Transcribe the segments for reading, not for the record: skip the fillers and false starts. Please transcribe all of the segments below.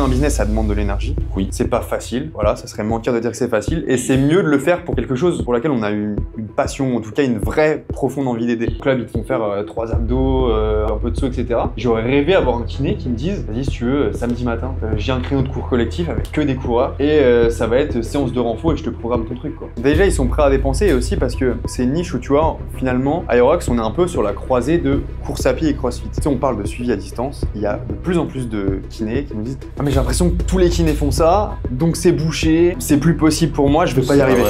créer un business, ça demande de l'énergie. Oui. C'est pas facile, voilà, ça serait mentir de dire que c'est facile. Et c'est mieux de le faire pour quelque chose pour laquelle on a une passion, en tout cas une vraie profonde envie d'aider. Le club, ils te font faire 3 abdos, un peu de saut, etc. J'aurais rêvé avoir un kiné qui me dise, vas-y si tu veux, samedi matin, j'ai un créneau de cours collectif avec que des coureurs et ça va être séance de renfort et je te programme ton truc, quoi. Déjà, ils sont prêts à dépenser et aussi parce que c'est une niche où tu vois, finalement, Aerox, on est un peu sur la croisée de course à pied et crossfit. Si on parle de suivi à distance, il y a de plus en plus de kinés qui nous disent « Ah mais j'ai l'impression que tous les kinés font ça, donc c'est bouché, c'est plus possible pour moi, je vais pas y arriver. »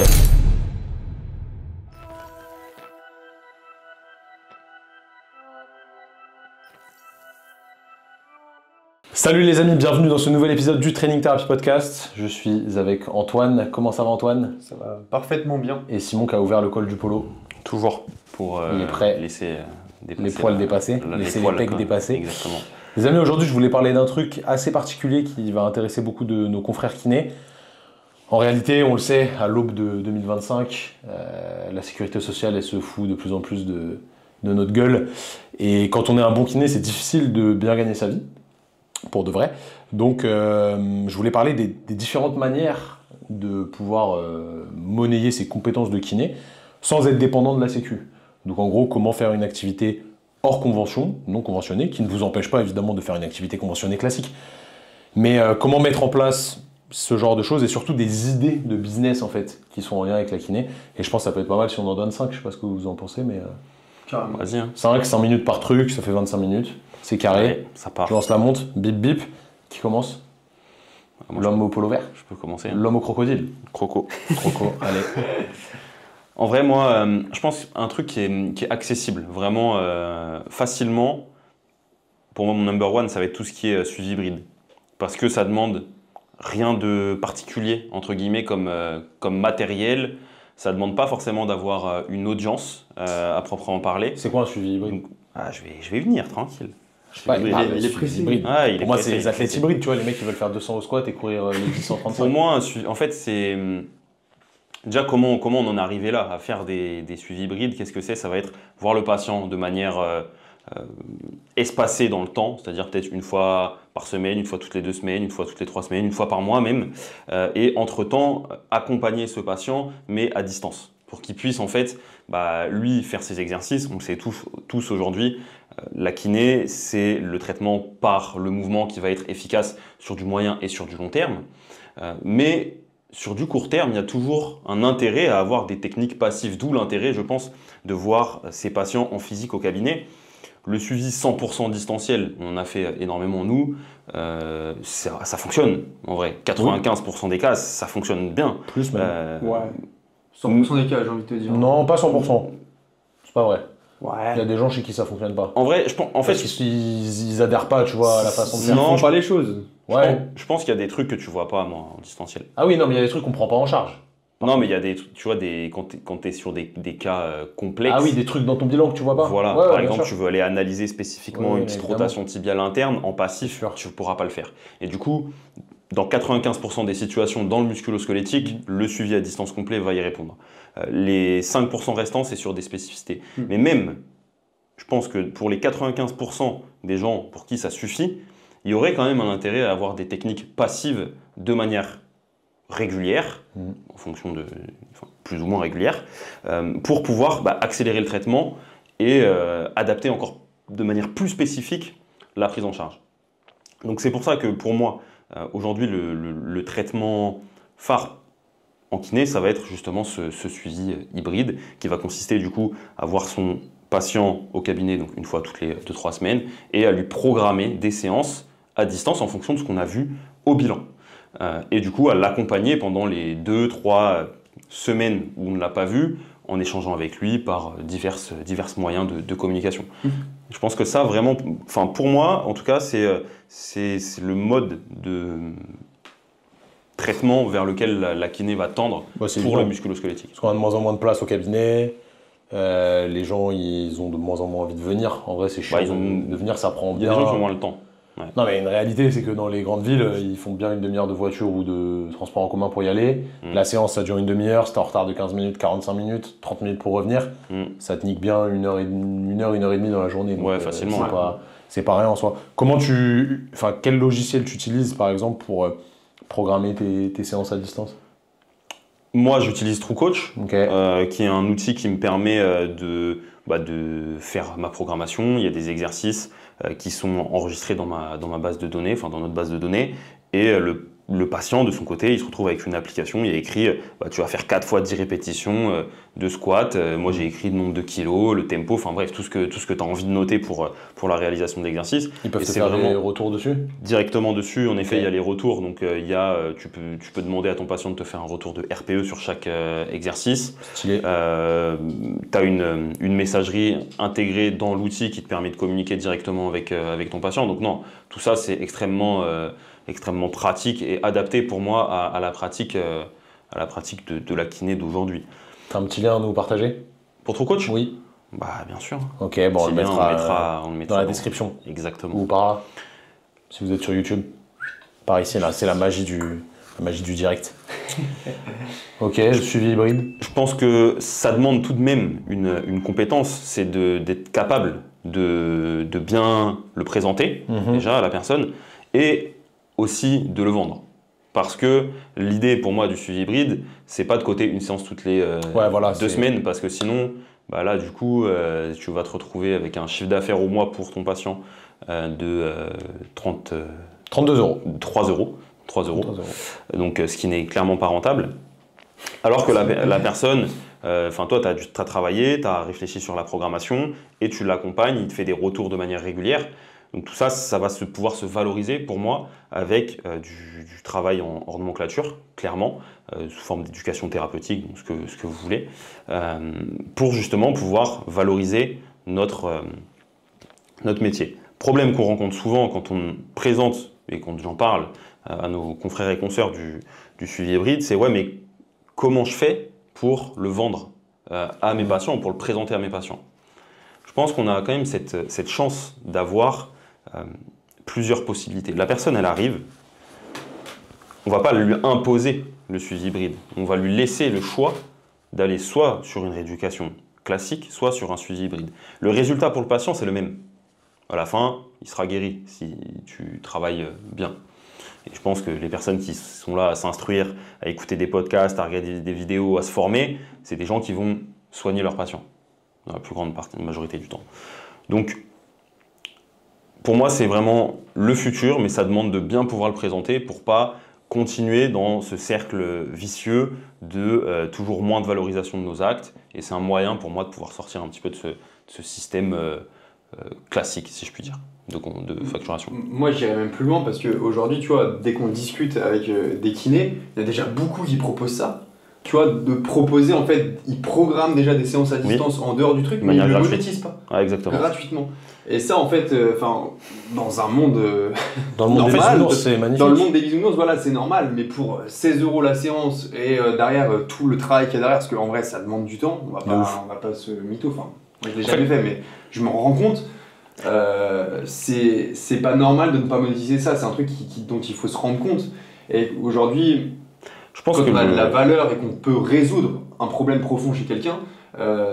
Salut les amis, bienvenue dans ce nouvel épisode du Training Therapy Podcast. Je suis avec Antoine. Comment ça va Antoine? Ça va parfaitement bien. Et Simon qui a ouvert le col du polo. Toujours pour Il est prêt. laisser dépasser Les poils dépassés, laisser les pecs dépasser. Exactement. Les amis, aujourd'hui je voulais parler d'un truc assez particulier qui va intéresser beaucoup de nos confrères kinés. En réalité, on le sait, à l'aube de 2025, la sécurité sociale elle se fout de plus en plus de notre gueule. Et quand on est un bon kiné, c'est difficile de bien gagner sa vie. Pour de vrai. Donc, je voulais parler des différentes manières de pouvoir monnayer ses compétences de kiné sans être dépendant de la sécu. Donc, en gros, comment faire une activité hors convention, non conventionnée, qui ne vous empêche pas évidemment de faire une activité conventionnée classique. Mais comment mettre en place ce genre de choses et surtout des idées de business en fait qui sont en lien avec la kiné. Et je pense que ça peut être pas mal si on en donne 5, je sais pas ce que vous en pensez, mais. Carrément. Vas-y. Hein. 5 minutes par truc, ça fait 25 minutes. C'est carré. Ouais, ça part. Je lance la montre, bip bip. Qui commence? L'homme au polo vert. Je peux commencer. Hein. L'homme au crocodile. Croco. Croco, allez. En vrai, moi, je pense un truc qui est accessible, vraiment facilement. Pour moi, mon number one, ça va être tout ce qui est suivi hybride. Parce que ça demande rien de particulier, entre guillemets, comme matériel. Ça ne demande pas forcément d'avoir une audience à proprement parler. C'est quoi un suivi hybride? Donc, je vais venir, tranquille. Il est précis. Hybride. Ah, il est Pour moi, précis, c'est les athlètes hybrides, tu vois, les mecs qui veulent faire 200 au squat et courir les 1035. Pour moi, en fait, c'est déjà comment on en est arrivé là, à faire des suivis hybrides. Qu'est-ce que c'est? Ça va être voir le patient de manière espacée dans le temps, c'est-à-dire peut-être une fois par semaine, une fois toutes les 2 semaines, une fois toutes les 3 semaines, une fois par mois même. Et entre-temps, accompagner ce patient, mais à distance, pour qu'il puisse en fait, lui, faire ses exercices. On le sait tous aujourd'hui, la kiné, c'est le traitement par le mouvement qui va être efficace sur du moyen et sur du long terme. Mais sur du court terme, il y a toujours un intérêt à avoir des techniques passives, d'où l'intérêt, je pense, de voir ces patients en physique au cabinet. Le suivi 100% distanciel, on en a fait énormément nous, ça fonctionne en vrai. 95% des cas, ça fonctionne bien. Plus même. Ouais. 100% des cas, j'ai envie de te dire. Non, pas 100%. C'est pas vrai. Ouais. Il y a des gens chez qui ça fonctionne pas. En vrai, je pense, en fait, Parce qu'ils adhèrent pas, tu vois, à la façon de faire. Ils font pas les choses. Ouais. je pense qu'il y a des trucs que tu vois pas, moi, en distanciel. Ah oui, non, mais il y a des trucs qu'on prend pas en charge. Non, mais il y a des trucs, tu vois, quand tu es sur des cas complexes. Ah oui, des trucs dans ton bilan que tu vois pas. Voilà, Ouais, par bien exemple, sûr. tu veux aller analyser spécifiquement une petite évidemment. rotation tibiale interne, en passif, tu ne pourras pas le faire. Et du coup, dans 95% des situations dans le musculo-squelettique, le suivi à distance complet va y répondre. Les 5% restants, c'est sur des spécificités. Mais même, je pense que pour les 95% des gens pour qui ça suffit, il y aurait quand même un intérêt à avoir des techniques passives de manière régulière, en fonction de plus ou moins régulière, pour pouvoir accélérer le traitement et adapter encore de manière plus spécifique la prise en charge. Donc c'est pour ça que pour moi, aujourd'hui, le traitement phare en kiné, ça va être justement ce suivi hybride qui va consister du coup à voir son patient au cabinet donc une fois toutes les 2-3 semaines et à lui programmer des séances à distance en fonction de ce qu'on a vu au bilan. Et du coup à l'accompagner pendant les 2-3 semaines où on ne l'a pas vu en échangeant avec lui par divers moyens de communication. Je pense que ça vraiment, pour moi en tout cas, c'est le mode de traitement vers lequel la kiné va tendre pour le musculo-squelettique. Parce qu'on a de moins en moins de place au cabinet, les gens ils ont de moins en moins envie de venir. En vrai c'est chiant de venir, ça prend bien. Il y a des gens qui ont moins le temps. Ouais. Non mais une réalité c'est que dans les grandes villes, ils font bien une demi-heure de voiture ou de transport en commun pour y aller. La séance ça dure une demi-heure, si t'es en retard de 15 minutes, 45 minutes, 30 minutes pour revenir, ça te nique bien une heure et demie dans la journée. Donc, ouais, facilement. c'est pas rien en soi. Quel logiciel tu utilises par exemple pour programmer tes séances à distance? Moi, j'utilise TrueCoach, Okay. qui est un outil qui me permet de faire ma programmation. Il y a des exercices qui sont enregistrés dans ma base de données, enfin dans notre base de données. Et le patient, de son côté, il se retrouve avec une application. Il y a écrit tu vas faire 4 fois 10 répétitions de squat. Moi, j'ai écrit le nombre de kilos, le tempo, enfin bref, tout ce que tu as envie de noter pour la réalisation d'exercices. Ils peuvent Et te c'est faire vraiment des retours dessus? directement dessus. En effet, Ok. il y a les retours. Donc, tu peux demander à ton patient de te faire un retour de RPE sur chaque exercice. Stylé. Tu as une messagerie intégrée dans l'outil qui te permet de communiquer directement avec ton patient. Donc non, tout ça c'est extrêmement pratique et adapté pour moi à la pratique de la kiné d'aujourd'hui. T'as un petit lien à nous partager? Pour TrueCoach? Oui. Bah bien sûr. Ok, bon, on le Petit lien, mettra, on le mettra dans la description. Exactement. Ou par là, si vous êtes sur YouTube. Par ici, là, c'est la magie du direct. Ok, le suivi hybride. Je pense que ça demande tout de même une compétence, c'est d'être capable de bien le présenter déjà à la personne et aussi de le vendre. Parce que l'idée pour moi du suivi hybride, c'est pas de coter une séance toutes les 2 semaines, parce que sinon, bah là du coup, tu vas te retrouver avec un chiffre d'affaires au mois pour ton patient de 32 euros. 3 euros. 3 euros. 3 euros. Donc ce qui n'est clairement pas rentable. Alors que la personne, toi, tu as travaillé, tu as réfléchi sur la programmation et tu l'accompagnes, il te fait des retours de manière régulière. Donc tout ça, ça va pouvoir se valoriser pour moi avec du travail en nomenclature, clairement, sous forme d'éducation thérapeutique, donc ce que vous voulez, pour justement pouvoir valoriser notre métier. Problème qu'on rencontre souvent quand on présente et quand j'en parle à nos confrères et consoeurs du suivi hybride, c'est ouais, mais comment je fais pour le vendre à mes patients, pour le présenter à mes patients? Je pense qu'on a quand même cette chance d'avoir plusieurs possibilités. La personne, elle arrive, on ne va pas lui imposer le suivi hybride, on va lui laisser le choix d'aller soit sur une rééducation classique, soit sur un suivi hybride. Le résultat pour le patient, c'est le même. À la fin, il sera guéri si tu travailles bien. Et je pense que les personnes qui sont là à s'instruire, à écouter des podcasts, à regarder des vidéos, à se former, c'est des gens qui vont soigner leurs patients, dans la plus grande majorité du temps. Donc, pour moi, c'est vraiment le futur, mais ça demande de bien pouvoir le présenter pour pas continuer dans ce cercle vicieux de toujours moins de valorisation de nos actes. Et c'est un moyen pour moi de pouvoir sortir un petit peu de ce système classique, si je puis dire, de facturation. Moi, j'irais même plus loin parce qu'aujourd'hui, tu vois, dès qu'on discute avec des kinés, il y a déjà beaucoup qui proposent ça. Tu vois, de proposer, en fait, ils programment déjà des séances à distance en dehors du truc, mais ils ne le monétisent pas. Ah, exactement. Gratuitement. Et ça, en fait, dans un monde dans le monde des bisounours, c'est magnifique. Dans le monde des bisounours, voilà, c'est normal, mais pour 16 € la séance et derrière tout le travail qu'il y a derrière, parce qu'en vrai, ça demande du temps, on va pas se mytho, enfin, moi je l'ai jamais fait, mais je m'en rends compte. C'est pas normal de ne pas monétiser ça, c'est un truc dont il faut se rendre compte. Et aujourd'hui, je pense quand que on a de la valeur et qu'on peut résoudre un problème profond chez quelqu'un,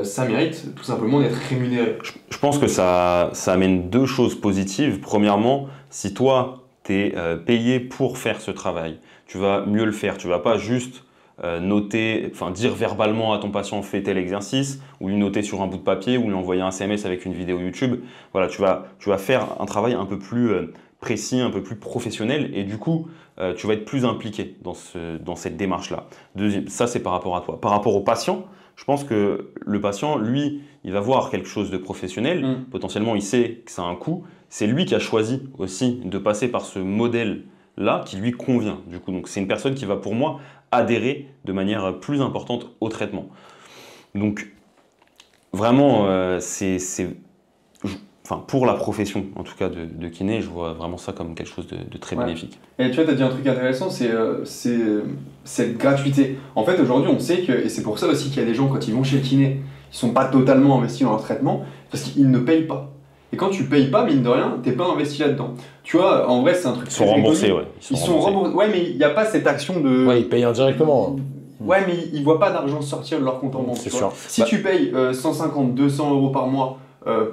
ça mérite tout simplement d'être rémunéré. Je pense que ça amène 2 choses positives. Premièrement, si toi, tu es payé pour faire ce travail, tu vas mieux le faire. Tu vas pas juste noter, dire verbalement à ton patient fais tel exercice, ou lui noter sur un bout de papier, ou lui envoyer un SMS avec une vidéo YouTube. Voilà, tu vas faire un travail un peu plus précis, un peu plus professionnel, et du coup, tu vas être plus impliqué dans cette démarche-là. Ça, c'est par rapport à toi. Par rapport au patient, je pense que le patient, lui, il va voir quelque chose de professionnel. Potentiellement, il sait que ça a un coût. C'est lui qui a choisi aussi de passer par ce modèle-là qui lui convient. Du coup, donc c'est une personne qui va, pour moi, adhérer de manière plus importante au traitement. Donc, vraiment, pour la profession, en tout cas de kiné, je vois vraiment ça comme quelque chose de très bénéfique. Et tu vois, tu as dit un truc intéressant, c'est cette gratuité. En fait, aujourd'hui, on sait que, et c'est pour ça aussi qu'il y a des gens, quand ils vont chez le kiné, ils sont pas totalement investis dans leur traitement, parce qu'ils ne payent pas. Et quand tu payes pas, mine de rien, t'es pas investi là-dedans. Tu vois, en vrai, c'est un truc. Ils sont remboursés, ouais. Ils sont remboursés. Ouais, mais il n'y a pas cette action de. Ouais, ils payent indirectement. Ouais, mais ils voient pas d'argent sortir de leur compte en banque. C'est sûr. Si tu payes 150, 200 € par mois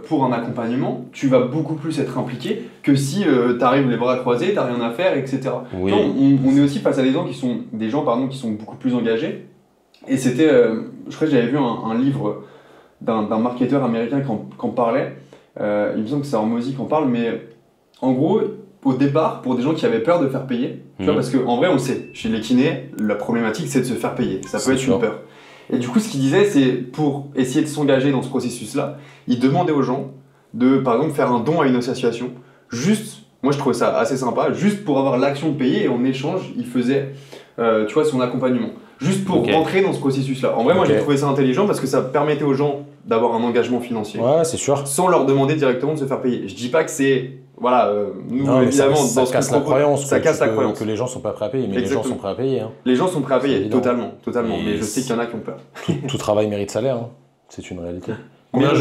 pour un accompagnement, tu vas beaucoup plus être impliqué que si tu arrives les bras croisés, tu n'as rien à faire, etc. Oui. Tu vois, on est aussi face à des gens qui sont beaucoup plus engagés. Et c'était, je crois que j'avais vu un livre d'un marketeur américain qui en parlait. Il me semble que c'est Hormozy qui en parle, mais en gros, au départ, pour des gens qui avaient peur de faire payer, tu vois, parce qu'en vrai, on le sait, chez les kinés, la problématique c'est de se faire payer. Ça peut être une peur. Et du coup, ce qu'il disait, c'est pour essayer de s'engager dans ce processus-là, il demandait aux gens de, par exemple, faire un don à une association, juste, moi je trouvais ça assez sympa, juste pour avoir l'action de payer, et en échange, il faisait, tu vois, son accompagnement. Juste pour rentrer dans ce processus-là. En vrai, moi j'ai trouvé ça intelligent parce que ça permettait aux gens d'avoir un engagement financier. Ouais, c'est sûr. Sans leur demander directement de se faire payer. Je dis pas que c'est. Voilà, nous non, évidemment, ça casse la croyance. Ça casse la croyance. Que les gens sont pas prêts à payer, mais Exactement. les gens sont prêts à payer. Hein. Les gens sont prêts à payer, totalement. Et Mais je sais qu'il y en a qui ont peur. Tout travail mérite salaire, hein. C'est une réalité.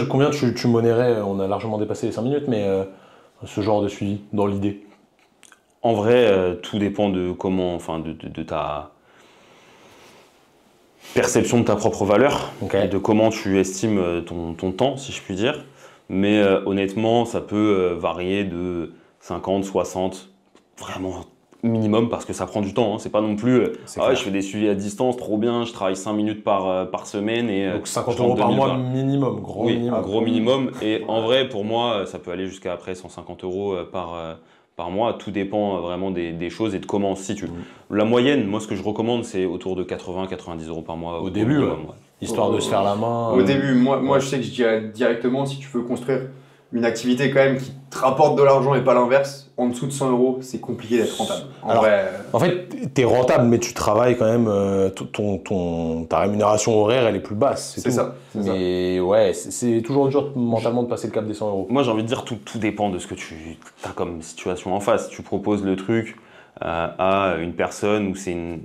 Combien tu monérais, on a largement dépassé les 5 minutes, mais ce genre de suivi, dans l'idée? En vrai, tout dépend de comment, enfin, de ta perception de ta propre valeur, et de comment tu estimes ton temps, si je puis dire. Mais honnêtement, ça peut varier de 50, 60, vraiment minimum, parce que ça prend du temps. Hein. C'est pas non plus je fais des suivis à distance, trop bien, je travaille 5 minutes par semaine. Et, donc 50 € par mois minimum, gros minimum. Gros minimum. Et en vrai, pour moi, ça peut aller jusqu'à après 150 € par mois. Tout dépend vraiment des choses et de comment on se situe. La moyenne, moi, ce que je recommande, c'est autour de 80-90 € par mois. Au début, histoire de se faire la main. Au début, moi je sais que je dirais directement, si tu veux construire une activité quand même qui te rapporte de l'argent et pas l'inverse, en dessous de 100 €, c'est compliqué d'être rentable. En fait, t'es rentable, mais tu travailles quand même, ta rémunération horaire, elle est plus basse. C'est ça. Mais ouais, c'est toujours dur mentalement de passer le cap des 100 €. Moi, j'ai envie de dire, tout dépend de ce que tu as comme situation en face. Tu proposes le truc à une personne où c'est une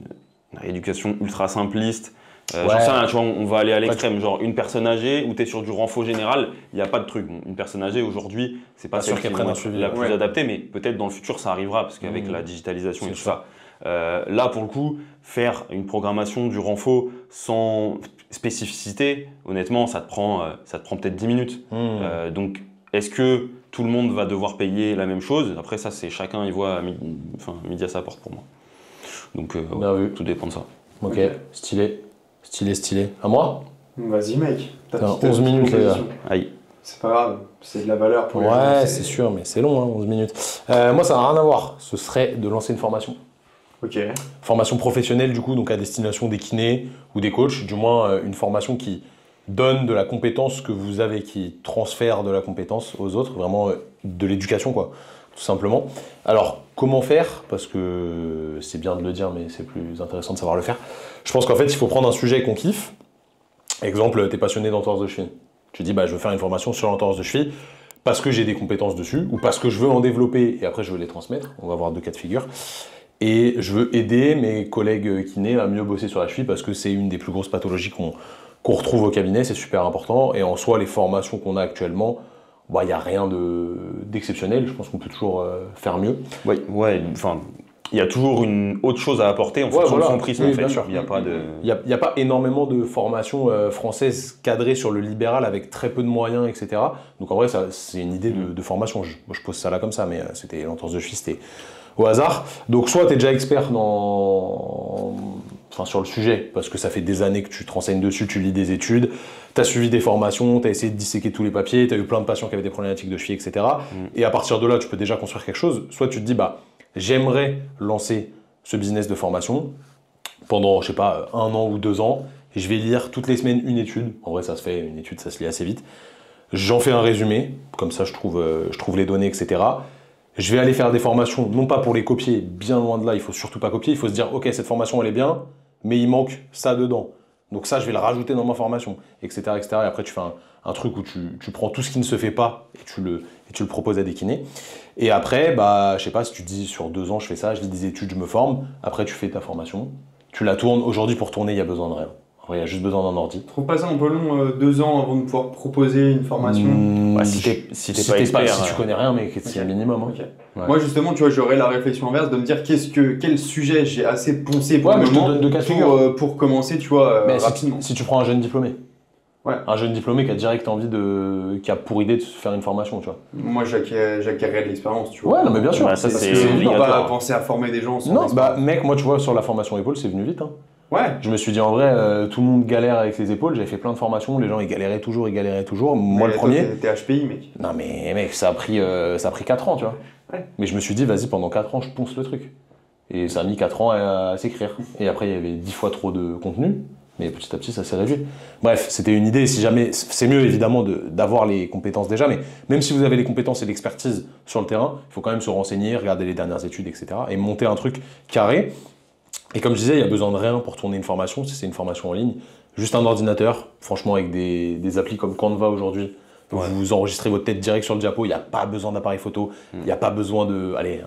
rééducation ultra simpliste. J'en sais rien, tu vois, on va aller à l'extrême, genre une personne âgée où tu es sur du renfort général, il n'y a pas de truc. Bon, une personne âgée aujourd'hui, c'est pas celle qui est la plus adaptée, mais peut-être dans le futur ça arrivera parce qu'avec la digitalisation et tout ça. Là, pour le coup, faire une programmation du renfort sans spécificité, honnêtement, ça te prend peut-être 10 minutes. Donc, est-ce que tout le monde va devoir payer la même chose? Après, ça, c'est chacun y voit midi à sa porte pour moi. Donc, tout dépend de ça. Ok, stylé. Stylé. À moi? Vas-y mec. T'as 11 minutes les gars. Aïe. C'est pas grave, c'est de la valeur pour les gens. Ouais, c'est sûr, mais c'est long, hein, 11 minutes. Moi, ça n'a rien à voir. Ce serait de lancer une formation. Ok. Formation professionnelle, du coup, donc à destination des kinés ou des coachs. Du moins, une formation qui donne de la compétence que vous avez, qui transfère de la compétence aux autres. Vraiment de l'éducation, quoi. Tout simplement. Alors, comment faire? Parce que c'est bien de le dire, mais c'est plus intéressant de savoir le faire. Je pense qu'en fait, il faut prendre un sujet qu'on kiffe. Exemple, tu es passionné d'entorse de cheville. Tu dis, je veux faire une formation sur l'entorse de cheville parce que j'ai des compétences dessus ou parce que je veux en développer et après je veux les transmettre. On va voir 2 cas de figure. Et je veux aider mes collègues kinés à mieux bosser sur la cheville parce que c'est une des plus grosses pathologies qu'on retrouve au cabinet. C'est super important. Et en soi, les formations qu'on a actuellement, il n'y a rien d'exceptionnel. Je pense qu'on peut toujours faire mieux. Il y a toujours une autre chose à apporter en fonction de son prisme, en fait. Bien sûr. Il n'y a pas énormément de formations françaises cadrées sur le libéral avec très peu de moyens, etc. Donc en vrai, c'est une idée de formation. Je pose ça là comme ça, mais c'était l'entorse de cheville, c'était au hasard. Donc soit tu es déjà expert sur le sujet, parce que ça fait des années que tu te renseignes dessus, tu lis des études, tu as suivi des formations, tu as essayé de disséquer tous les papiers, tu as eu plein de patients qui avaient des problématiques de cheville, etc. Et à partir de là, tu peux déjà construire quelque chose. Soit tu te dis, j'aimerais lancer ce business de formation pendant, 1 an ou 2 ans, et je vais lire toutes les semaines une étude. En vrai, ça se fait, une étude, ça se lit assez vite. J'en fais un résumé, comme ça je trouve les données, etc. Je vais aller faire des formations, non pas pour les copier, bien loin de là, il faut surtout pas copier, il faut se dire, ok, cette formation elle est bien, mais il manque ça dedans. Donc ça, je vais le rajouter dans ma formation, etc. Et après, tu fais un truc où tu prends tout ce qui ne se fait pas et tu le proposes à des kinés. Et après, je sais pas, si tu te dis sur 2 ans, je fais ça, je lis des études, je me forme. Après, tu fais ta formation, tu la tournes. Aujourd'hui, pour tourner, il y a besoin de rien. Il y a juste besoin d'un ordi. Tu trouves pas ça un peu long, 2 ans avant de pouvoir proposer une formation? Si t'es pas expert, si tu connais rien, mais c'est le minimum. Hein. Okay. Ouais. Moi justement, tu vois, j'aurais la réflexion inverse de me dire quel sujet j'ai assez poncé pour le moment pour commencer, tu vois, rapidement. Si tu prends un jeune diplômé, Ouais. Un jeune diplômé qui a direct qui a pour idée de faire une formation, tu vois. Moi, j'acquérerais de l'expérience, tu vois. Ouais, non, mais bien sûr. Bah, ça, Parce c'est que on va obligatoire. pas penser à former des gens sans Non, bah expérience. mec, moi tu vois, sur la formation épaule, c'est venu vite. Hein. Ouais. Je me suis dit en vrai, tout le monde galère avec les épaules, j'avais fait plein de formations, les gens ils galéraient toujours. Moi Mais le toi, premier. T'es HPI, mec. Non mais mec, ça a pris 4 ans, tu vois. Ouais. Mais je me suis dit, vas-y, pendant 4 ans, je ponce le truc. Et ça a mis 4 ans à s'écrire. Et après, il y avait 10 fois trop de contenu. Mais petit à petit, ça s'est réduit. Bref, c'était une idée. Si jamais, c'est mieux évidemment d'avoir les compétences déjà, mais même si vous avez les compétences et l'expertise sur le terrain, il faut quand même se renseigner, regarder les dernières études, etc. et monter un truc carré. Et comme je disais, il y a besoin de rien pour tourner une formation, si c'est une formation en ligne. Juste un ordinateur, franchement, avec des applis comme Canva aujourd'hui. Ouais. Vous enregistrez votre tête direct sur le diapo, il n'y a pas besoin d'appareil photo, il n'y a pas besoin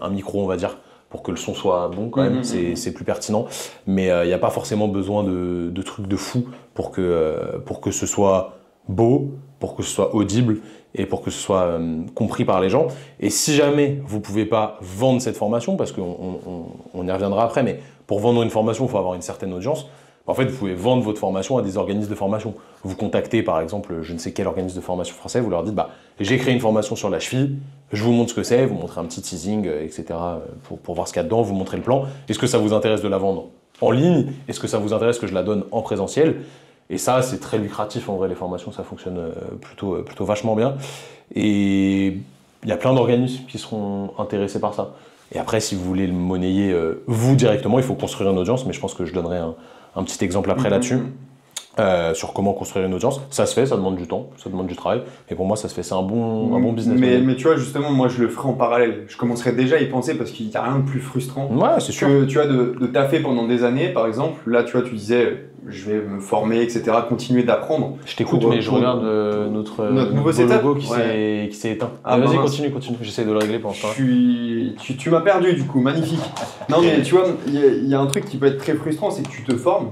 un micro, on va dire, pour que le son soit bon quand même, c'est plus pertinent. Mais il n'y a pas forcément besoin de trucs de fou pour que ce soit beau, pour que ce soit audible et pour que ce soit compris par les gens. Et si jamais vous ne pouvez pas vendre cette formation, parce qu'on y reviendra après, mais pour vendre une formation, il faut avoir une certaine audience. En fait, vous pouvez vendre votre formation à des organismes de formation. Vous contactez par exemple, je ne sais quel organisme de formation français, vous leur dites j'ai créé une formation sur la cheville, je vous montre ce que c'est, vous montrez un petit teasing, etc. pour voir ce qu'il y a dedans, vous montrez le plan. Est-ce que ça vous intéresse de la vendre en ligne? Est-ce que ça vous intéresse que je la donne en présentiel? Et ça, c'est très lucratif en vrai, les formations, ça fonctionne plutôt vachement bien. Et il y a plein d'organismes qui seront intéressés par ça. Et après, si vous voulez le monnayer vous directement, il faut construire une audience, mais je pense que je donnerai un petit exemple après là-dessus, sur comment construire une audience. Ça se fait, ça demande du temps, ça demande du travail, et pour moi ça se fait, c'est un bon business model. Mais tu vois, justement, moi je le ferai en parallèle. Je commencerai déjà à y penser parce qu'il n'y a rien de plus frustrant Ouais, c'est sûr. que tu vois, de taffer pendant des années, par exemple. Là, tu vois, tu disais, je vais me former, etc., continuer d'apprendre. Je t'écoute, mais je regarde notre nouveau setup logo qui s'est éteint. Ah, Vas-y, mince. continue, j'essaie de le régler pour l'instant. Tu m'as perdu du coup, magnifique. Non mais tu vois, il y a un truc qui peut être très frustrant, c'est que tu te formes,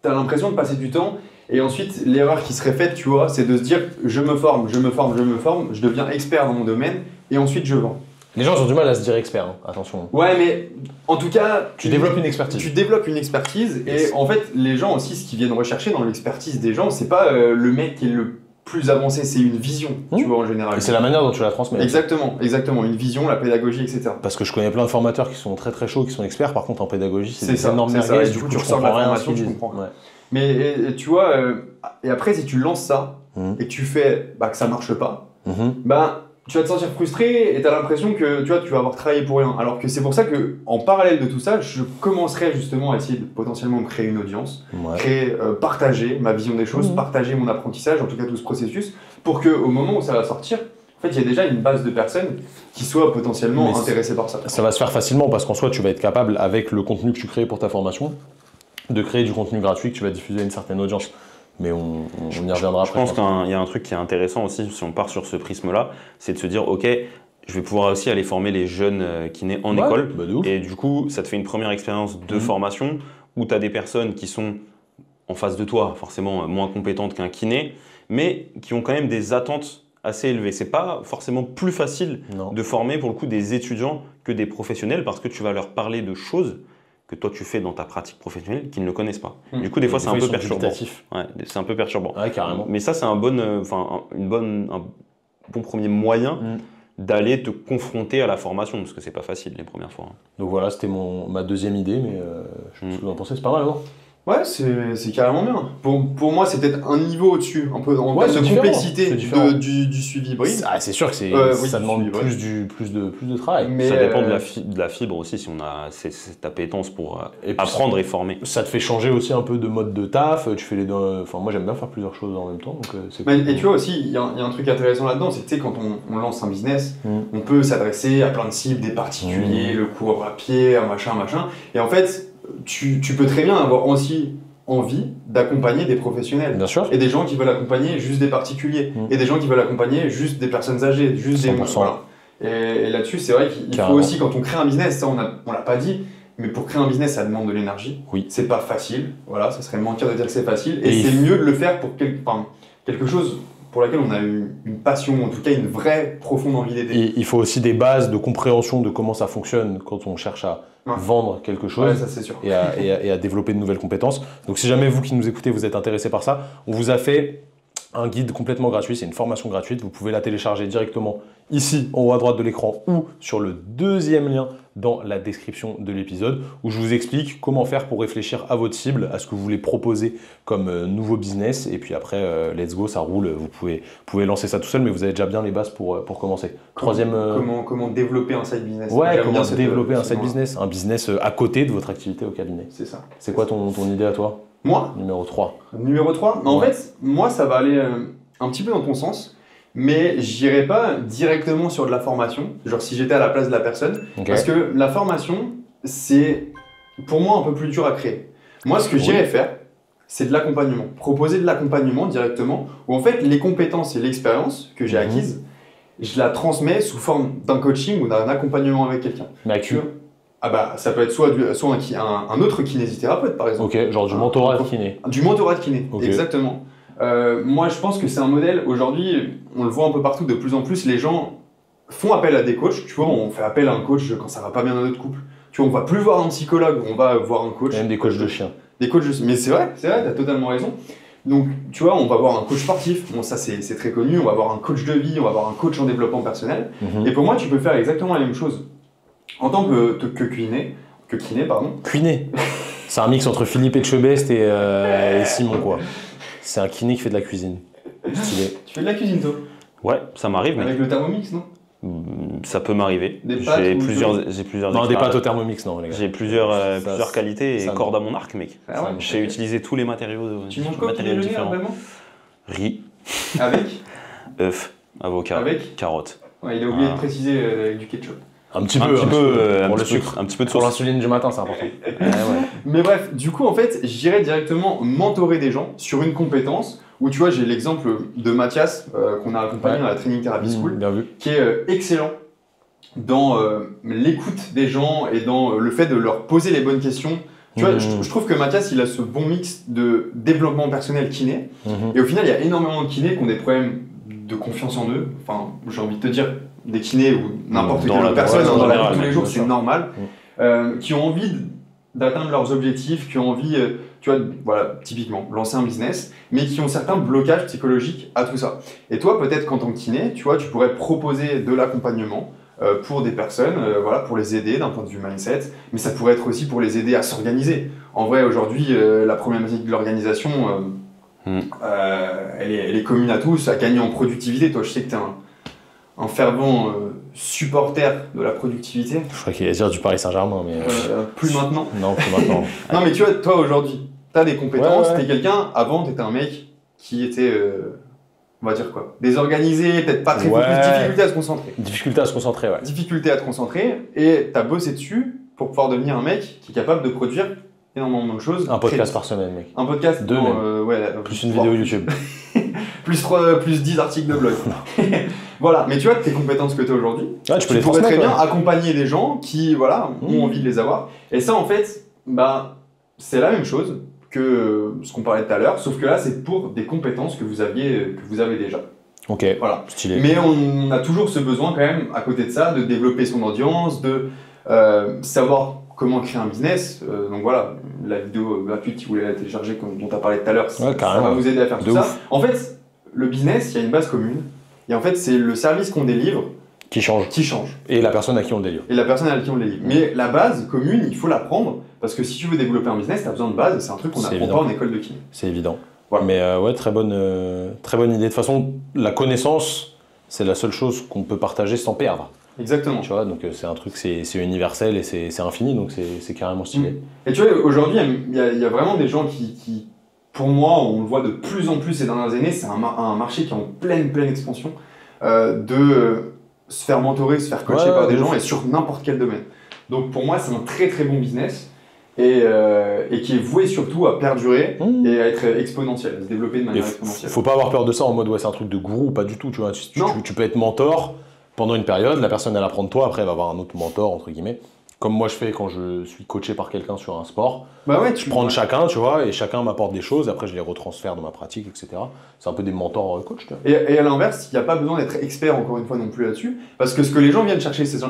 tu as l'impression de passer du temps, et ensuite l'erreur qui serait faite, tu vois, c'est de se dire je me forme, je deviens expert dans mon domaine, et ensuite je vends. Les gens ont du mal à se dire expert, hein. Attention. Ouais mais en tout cas, Tu développes une expertise. Tu développes une expertise, et en fait les gens aussi, ce qu'ils viennent rechercher dans l'expertise des gens, c'est pas le mec qui est le plus avancé, c'est une vision, tu vois, en général. Et c'est la manière dont tu la transmets. Exactement, une vision, la pédagogie, etc. Parce que je connais plein de formateurs qui sont très très chauds, qui sont experts, par contre en pédagogie, c'est des ça, énormes c'est ça, merguez, et du coup tu tu ressors de comprends la rien à ce formation, qu'ils tu disent. comprends. Ouais. Mais et tu vois, et après si tu lances ça, Mhm. et que tu fais que ça marche pas, Mhm. tu vas te sentir frustré et tu as l'impression que tu vas avoir travaillé pour rien. Alors que c'est pour ça que en parallèle de tout ça, je commencerai justement à essayer de potentiellement créer une audience, Ouais. partager ma vision des choses, Mhm. partager mon apprentissage, en tout cas tout ce processus, pour que au moment où ça va sortir, en fait, il y a déjà une base de personnes qui soient potentiellement Mais intéressées par ça. Ça va se faire facilement parce qu'en soi, tu vas être capable, avec le contenu que tu crées pour ta formation, de créer du contenu gratuit que tu vas diffuser à une certaine audience. Mais on y reviendra Je après. pense qu'il y a un truc qui est intéressant aussi, si on part sur ce prisme-là, c'est de se dire, ok, je vais pouvoir aussi aller former les jeunes kinés en Ouais, école. bah de ouf. Et du coup, ça te fait une première expérience de Mhm. formation où tu as des personnes qui sont en face de toi, forcément moins compétentes qu'un kiné, mais qui ont quand même des attentes assez élevées. C'est pas forcément plus facile Non. de former pour le coup des étudiants que des professionnels parce que tu vas leur parler de choses que toi tu fais dans ta pratique professionnelle qu'ils ne connaissent pas. Mhm. Du coup, des fois, c'est un ils peu sont perturbant. dubitatifs. Ouais, c'est un peu perturbant. Ouais, carrément. Mais ça, c'est un bon premier moyen Mm. d'aller te confronter à la formation, parce que c'est pas facile les premières fois. Donc voilà, c'était ma deuxième idée, mais je sais pas ce que vous en pensez, c'est pas mal, non? Ouais, c'est carrément bien. Pour moi, c'est peut-être un niveau au-dessus, un peu en Ouais, termes c'est de différent, complexité c'est différent. du suivi hybride. Ah, c'est sûr que Oui, ça demande oui. plus de travail. Mais Ça dépend de la fibre aussi, si on a cette appétence pour Et puis, apprendre et former. ça te fait changer aussi un peu de mode de taf, tu fais les deux. Enfin, moi j'aime bien faire plusieurs choses en même temps, donc c'est cool. Et tu vois aussi, il y a un truc intéressant là-dedans, c'est que tu sais, quand on lance un business, on peut s'adresser à plein de cibles, des particuliers, le cours à pied, un machin. Et en fait, tu peux très bien avoir aussi envie d'accompagner des professionnels. Bien sûr. Et des gens qui veulent accompagner juste des particuliers. Et des gens qui veulent accompagner juste des personnes âgées, juste des... 100%. Voilà. Et là-dessus, c'est vrai qu'il faut Carrément. aussi, quand on crée un business, ça on l'a pas dit, mais pour créer un business, ça demande de l'énergie. Oui. C'est pas facile, voilà, ça serait mentir de dire que c'est facile. Et Et c'est mieux de le faire pour quelque chose pour laquelle on a une passion, en tout cas une vraie profonde envie d'aider. Et il faut aussi des bases de compréhension de comment ça fonctionne quand on cherche à vendre quelque chose Ouais, ça c'est sûr. et à développer de nouvelles compétences. Donc si jamais vous qui nous écoutez, vous êtes intéressé par ça, on vous a fait un guide complètement gratuit, c'est une formation gratuite, vous pouvez la télécharger directement ici en haut à droite de l'écran ou sur le deuxième lien dans la description de l'épisode où je vous explique comment faire pour réfléchir à votre cible, à ce que vous voulez proposer comme nouveau business et puis après, let's go, ça roule, vous pouvez lancer ça tout seul mais vous avez déjà bien les bases pour commencer. Troisième... Comment développer un side business. Ouais, comment développer un side business, un business à côté de votre activité au cabinet. C'est ça. C'est quoi ton idée à toi? Moi Numéro 3. Numéro 3 En fait, moi ça va aller un petit peu dans ton sens, mais j'irai pas directement sur de la formation, genre si j'étais à la place de la personne, parce que la formation, c'est pour moi un peu plus dur à créer. Moi, ce que j'irais faire, c'est de l'accompagnement. Proposer de l'accompagnement directement, où en fait, les compétences et l'expérience que j'ai acquises, je la transmets sous forme d'un coaching ou d'un accompagnement avec quelqu'un. Mais à qui? Ah bah, ça peut être soit un autre kinésithérapeute, par exemple. Ok, genre du mentorat de kiné. Du mentorat de kiné, Okay. exactement. Moi, je pense que c'est un modèle, aujourd'hui, on le voit un peu partout, de plus en plus, les gens font appel à des coachs. Tu vois, on fait appel à un coach quand ça va pas bien dans notre couple. Tu vois, on va plus voir un psychologue, on va voir un coach. Même des coachs de chiens. Des coachs de... Mais c'est vrai, t'as totalement raison. Donc, tu vois, on va voir un coach sportif, bon ça c'est très connu, on va voir un coach de vie, on va voir un coach en développement personnel. Et pour moi, tu peux faire exactement la même chose. En tant que kiné, Kiné. C'est un mix entre Philippe Etchebest et Simon, quoi. C'est un kiné qui fait de la cuisine. Stylé. Tu fais de la cuisine, toi? Ouais, ça m'arrive. Avec le Thermomix, non? Ça peut m'arriver. J'ai plusieurs Non, des pâtes au Thermomix, non, les gars. J'ai plusieurs qualités et cordes à mon arc, mec. Ah ouais, j'ai utilisé tous les matériaux. Tu manges quoi différents. Vraiment? Riz. Avec? œufs, avocat, avec carottes. Ouais, il a oublié de préciser avec du ketchup. Un petit peu pour le sucre. Un petit peu de Pour sauce. l'insuline du matin, c'est important. Mais bref, du coup, en fait, j'irais directement mentorer des gens sur une compétence où, tu vois, j'ai l'exemple de Mathias qu'on a accompagné dans la Training Therapy School, Bien vu. qui est excellent dans l'écoute des gens et dans le fait de leur poser les bonnes questions. Tu vois, je trouve que Mathias, il a ce bon mix de développement personnel kiné. Et au final, il y a énormément de kinés qui ont des problèmes de confiance en eux. Enfin, j'ai envie de te dire, des kinés ou n'importe quelle personne dans la vie de tous les jours, c'est normal. Qui ont envie d'atteindre leurs objectifs, qui ont envie, tu vois, voilà, typiquement, lancer un business, mais qui ont certains blocages psychologiques à tout ça. Et toi, peut-être qu'en tant que kiné, tu vois, tu pourrais proposer de l'accompagnement pour des personnes, voilà, pour les aider d'un point de vue mindset, mais ça pourrait être aussi pour les aider à s'organiser. En vrai, aujourd'hui, la problématique de l'organisation, elle est commune à tous, à gagner en productivité. Toi, je sais que tu es un fervent supporter de la productivité. Je crois qu'il allait dire du Paris Saint-Germain, mais... plus maintenant. Non, plus maintenant. Non, mais tu vois, toi, aujourd'hui, tu as des compétences, t'es quelqu'un, avant, tu étais un mec qui était... on va dire quoi? Désorganisé, peut-être pas très focus, difficulté à se concentrer. Difficulté à se concentrer, ouais. Difficulté à te concentrer, et t'as bossé dessus pour pouvoir devenir un mec qui est capable de produire énormément de choses. Un podcast par semaine, mec. Un podcast, deux même. Plus une vidéo YouTube. plus 10 articles de blog. Voilà, mais tu vois, tes compétences que tu as aujourd'hui, tu pourrais très bien accompagner des gens qui voilà, ont envie de les avoir. Et ça, en fait, bah, c'est la même chose que ce qu'on parlait tout à l'heure, sauf que là, c'est pour des compétences que vous avez déjà. Ok, voilà. Stylé. Mais on a toujours ce besoin quand même, à côté de ça, de développer son audience, de savoir comment créer un business. Donc voilà, la vidéo gratuite, si vous voulez la télécharger, dont tu as parlé tout à l'heure, ça va vous aider à faire tout ça. En fait, le business, il y a une base commune. Et en fait, c'est le service qu'on délivre qui change. Et la personne à qui on le délivre. Mais la base commune, il faut l'apprendre. Parce que si tu veux développer un business, tu as besoin de base. C'est un truc qu'on n'apprend pas en école de kiné. C'est évident. Voilà. Mais ouais, très bonne idée. De toute façon, la connaissance, c'est la seule chose qu'on peut partager sans perdre. Exactement. Tu vois, donc c'est un truc, c'est universel et c'est infini, donc c'est carrément stylé. Et tu vois, aujourd'hui, il y a vraiment des gens qui, pour moi, on le voit de plus en plus ces dernières années, c'est un marché qui est en pleine expansion, de se faire mentorer, se faire coacher par des gens et sur n'importe quel domaine. Donc pour moi, c'est un très bon business et qui est voué surtout à perdurer et à être exponentiel, à se développer de manière exponentielle. Faut pas avoir peur de ça en mode ouais, c'est un truc de gourou, pas du tout. Tu vois, tu peux être mentor pendant une période, la personne elle apprend de toi, après elle va avoir un autre mentor entre guillemets. comme moi je fais quand je suis coaché par quelqu'un sur un sport. Bah ouais, Je prends de chacun, tu vois, et chacun m'apporte des choses, après je les retransfère dans ma pratique, etc. C'est un peu des mentors coach, tu vois. Et à l'inverse, il n'y a pas besoin d'être expert encore une fois non plus là-dessus, parce que ce que les gens viennent chercher chez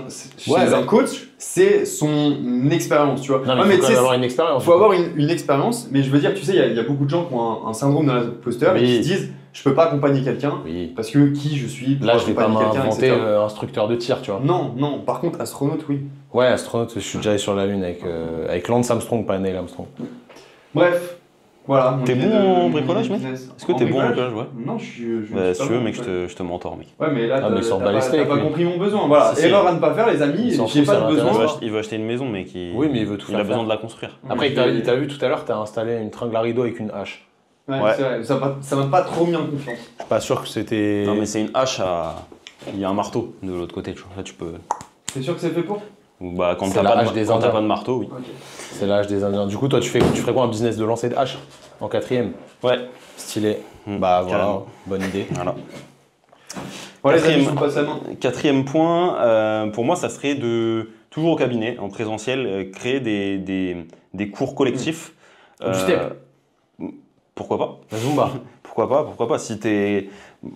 un coach, c'est son expérience, tu vois. Non, mais il faut quand même avoir une expérience. Il faut avoir une expérience, mais je veux dire, tu sais, il y a beaucoup de gens qui ont un syndrome de l'imposteur et qui se disent, je peux pas accompagner quelqu'un parce que qui je suis pour là, je vais pas accompagner quelqu'un, m'inventer etc. instructeur de tir, tu vois. Non. Par contre, astronaute, oui. Ouais, astronaute, je suis déjà allé sur la Lune avec Lance Armstrong, pas Neil Armstrong. Bref, voilà. T'es bon en bricolage, mec? Est-ce que t'es bon en bricolage? Ouais. Non, je suis Bah, si pas tu veux, bon, mec, en je te mentor, mec. Ouais, mais là, Ah, mais il s'en bat les steaks, t'as pas lui. compris mon besoin. Voilà, Si, si. erreur à ne pas faire, les amis. Il s'en J'ai fout, pas ça de l'intéresse besoin. pas. Il veut acheter une maison, mais Oui, mais il veut tout il a faire besoin faire. de la construire. Après, il t'a vu tout à l'heure, t'as installé une tringle à rideau avec une hache. Ouais, Ouais. c'est vrai, ça m'a pas trop mis en confiance. Je suis pas sûr que c'était. Non, mais c'est une hache à. Il y a un marteau de l'autre côté, tu vois. Là, tu peux. T'es sûr que c'est fait pour? Bah, quand C'est t'as la pas, hache des quand t'as Indiens. pas de marteau, oui. Ok. C'est l'âge des Indiens. Du coup, toi, tu ferais quoi, un business de lancer de hache en 4ème? Ouais. Stylé. Mm, Bah voilà, carrément. bonne idée. Voilà. Voilà, les amis, Quatrième. je vous passe la main. Quatrième point, pour moi, ça serait de, toujours au cabinet, en présentiel, créer des cours collectifs. Du step. Pourquoi pas? La Zumba. Pourquoi pas?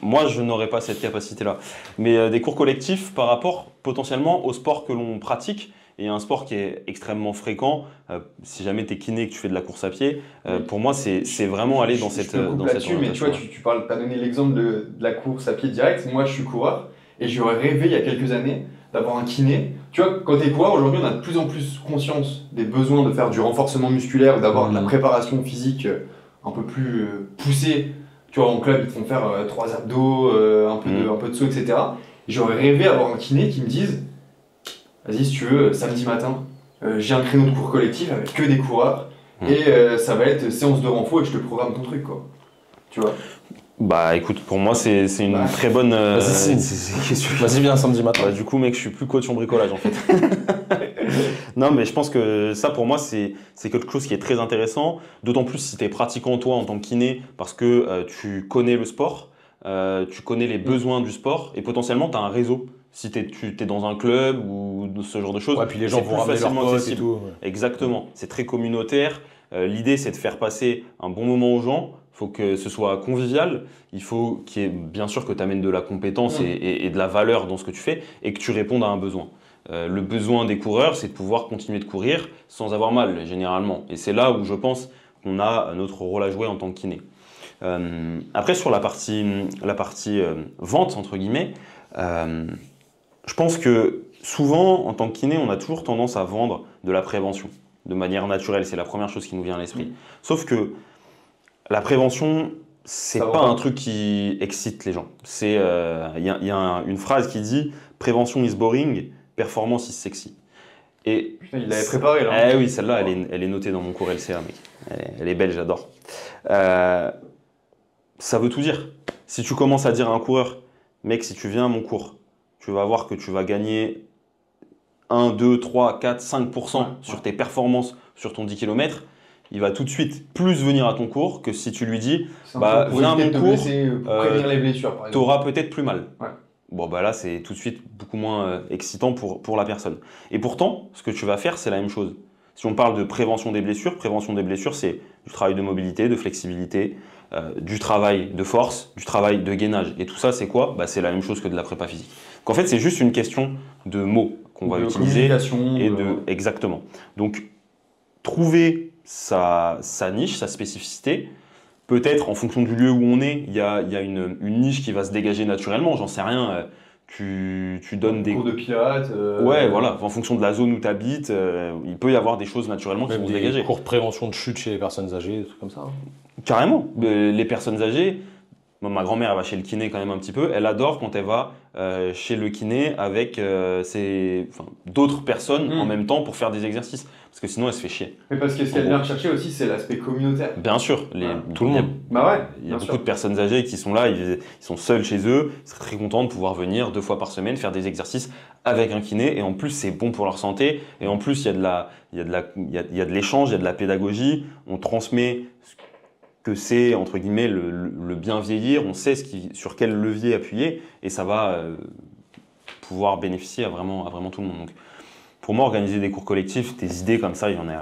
Moi, je n'aurais pas cette capacité-là. Mais des cours collectifs par rapport potentiellement au sport que l'on pratique. Et un sport qui est extrêmement fréquent, si jamais tu es kiné et que tu fais de la course à pied, pour moi, c'est vraiment aller dans cette Je te coupe là-dessus, mais tu vois, tu as donné l'exemple de la course à pied direct. Moi, je suis coureur et j'aurais rêvé il y a quelques années d'avoir un kiné. Tu vois, quand tu es coureur, aujourd'hui, on a de plus en plus conscience des besoins de faire du renforcement musculaire ou d'avoir de la préparation physique un peu plus poussée. Tu vois, en club, ils te font faire 3 abdos, un peu de saut, etc. Et j'aurais rêvé d'avoir un kiné qui me dise, vas-y, si tu veux, samedi matin, j'ai un créneau de cours collectif avec que des coureurs et ça va être séance de renfo et je te programme ton truc, quoi. Tu vois. Bah écoute, pour moi, c'est une très bonne. Vas-y, viens samedi matin. Bah, du coup, mec, je suis plus coach en bricolage en fait. Non, mais je pense que ça, pour moi, c'est quelque chose qui est très intéressant. D'autant plus si tu es pratiquant toi en tant que kiné, parce que tu connais le sport, tu connais les besoins du sport et potentiellement tu as un réseau. Si tu es dans un club ou ce genre de choses, Ouais, puis les gens c'est vont plus ramener leurs facilement potes et accessible. tout. Ouais. Exactement, c'est très communautaire. L'idée, c'est de faire passer un bon moment aux gens. Il faut que ce soit convivial. Il faut qu'il y ait, bien sûr, que tu amènes de la compétence et de la valeur dans ce que tu fais et que tu répondes à un besoin. Le besoin des coureurs, c'est de pouvoir continuer de courir sans avoir mal, généralement. Et c'est là où je pense qu'on a notre rôle à jouer en tant que kiné. Après, sur la partie vente, entre guillemets, je pense que souvent, en tant que kiné, on a toujours tendance à vendre de la prévention de manière naturelle. C'est la première chose qui nous vient à l'esprit. Sauf que la prévention, c'est pas un truc qui excite les gens. Il y a une phrase qui dit « Prévention is boring, performance is sexy ». Et putain, il l'avait préparé là. Eh oui, celle-là, elle est notée dans mon cours LCA, mec. Elle est belle, j'adore. Ça veut tout dire. Si tu commences à dire à un coureur, mec, si tu viens à mon cours, tu vas voir que tu vas gagner 1, 2, 3, 4, 5% sur tes performances sur ton 10 km, il va tout de suite plus venir à ton cours que si tu lui dis bah, viens à mon cours, pour prévenir les blessures, par exemple. Tu auras peut-être plus mal. Ouais. Bon, bah là, c'est tout de suite beaucoup moins excitant pour la personne. Et pourtant, ce que tu vas faire, c'est la même chose. Si on parle de prévention des blessures, c'est du travail de mobilité, de flexibilité, du travail de force, du travail de gainage. Et tout ça, c'est quoi? Bah, c'est la même chose que de la prépa physique. Donc, en fait, c'est juste une question de mots qu'on va utiliser. Exactement. Donc, trouver sa niche, sa spécificité. Peut-être en fonction du lieu où on est, il y a une niche qui va se dégager naturellement. J'en sais rien. Tu donnes des cours de pilates. Ouais, voilà. En fonction de la zone où tu habites, il peut y avoir des choses naturellement qui vont se dégager. Des cours de prévention de chute chez les personnes âgées, des trucs comme ça. Hein. Carrément. Les personnes âgées, ma grand-mère, elle va chez le kiné quand même un petit peu. Elle adore quand elle va chez le kiné avec d'autres personnes en même temps pour faire des exercices. Parce que sinon, elle se fait chier. Mais parce que ce qu'elle vient rechercher aussi, c'est l'aspect communautaire. Bien sûr. Tout le monde. Bah ouais. Il y a beaucoup de personnes âgées qui sont là, ils sont seuls chez eux. Ils seraient très contents de pouvoir venir 2 fois par semaine faire des exercices avec un kiné. Et en plus, c'est bon pour leur santé. Et en plus, il y a de l'échange, il y a de la pédagogie. On transmet que c'est, entre guillemets, le bien vieillir. On sait sur quel levier appuyer. Et ça va pouvoir bénéficier à vraiment tout le monde. Donc, Pour moi, organiser des cours collectifs, des idées comme ça, il y en a